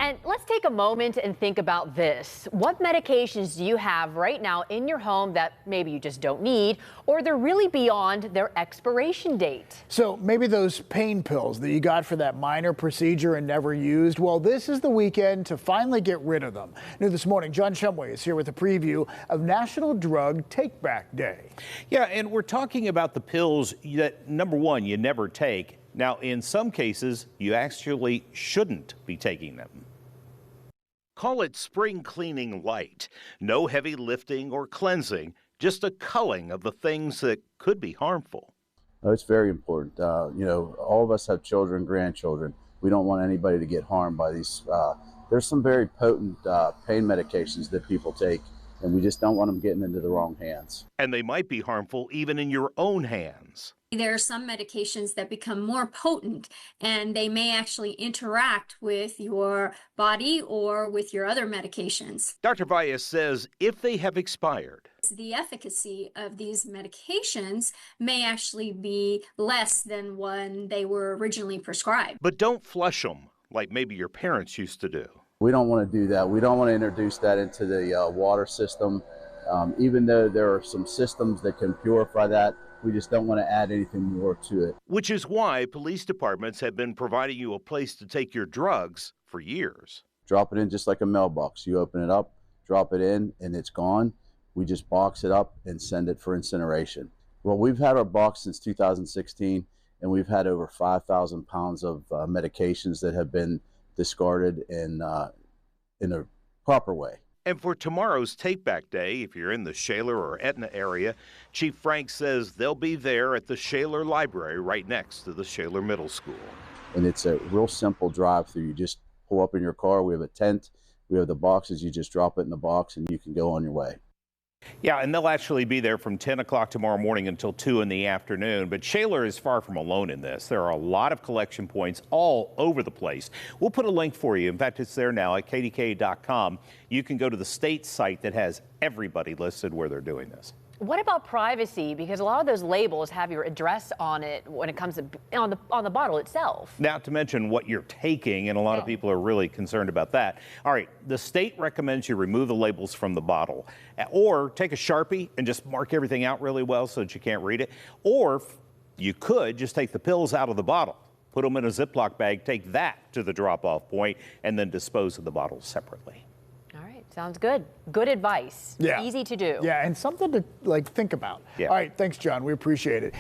And let's take a moment and think about this. What medications do you have right now in your home that maybe you just don't need, or they're really beyond their expiration date? So maybe those pain pills that you got for that minor procedure and never used, well, this is the weekend to finally get rid of them. New this morning, John Shumway is here with a preview of National Drug Take Back Day. Yeah, and we're talking about the pills that, number one, you never take. Now, in some cases, you actually shouldn't be taking them. Call it spring cleaning light. No heavy lifting or cleansing, just a culling of the things that could be harmful. Oh, it's very important. All of us have children, grandchildren. We don't want anybody to get harmed by these. There's some very potent pain medications that people take, and we just don't want them getting into the wrong hands. And they might be harmful even in your own hands. There are some medications that become more potent, and they may actually interact with your body or with your other medications. Dr. Valles says if they have expired, the efficacy of these medications may actually be less than when they were originally prescribed. But don't flush them like maybe your parents used to do. We don't want to do that. We don't want to introduce that into the water system. Even though there are some systems that can purify that, we just don't want to add anything more to it. Which is why police departments have been providing you a place to take your drugs for years. Drop it in just like a mailbox. You open it up, drop it in, and it's gone. We just box it up and send it for incineration. Well, we've had our box since 2016, and we've had over 5,000 pounds of medications that have been discarded in a proper way. And for tomorrow's Take Back Day, if you're in the Shaler or Etna area, Chief Frank says they'll be there at the Shaler Library right next to the Shaler Middle School. And it's a real simple drive-through. You just pull up in your car. We have a tent. We have the boxes. You just drop it in the box and you can go on your way. Yeah, and they'll actually be there from 10 o'clock tomorrow morning until 2 in the afternoon. But Shaler is far from alone in this. There are a lot of collection points all over the place. We'll put a link for you. In fact, it's there now at KDKA.com. You can go to the state site that has everybody listed where they're doing this. What about privacy? Because a lot of those labels have your address on it when it comes to on the bottle itself. Not to mention what you're taking, and a lot of people are really concerned about that. All right, the state recommends you remove the labels from the bottle, or take a Sharpie and just mark everything out really well so that you can't read it. Or you could just take the pills out of the bottle, put them in a Ziploc bag, take that to the drop-off point, and then dispose of the bottles separately. All right, sounds good. Good advice. Yeah. Easy to do. Yeah, and something to think about. Yeah. All right, thanks, John. We appreciate it.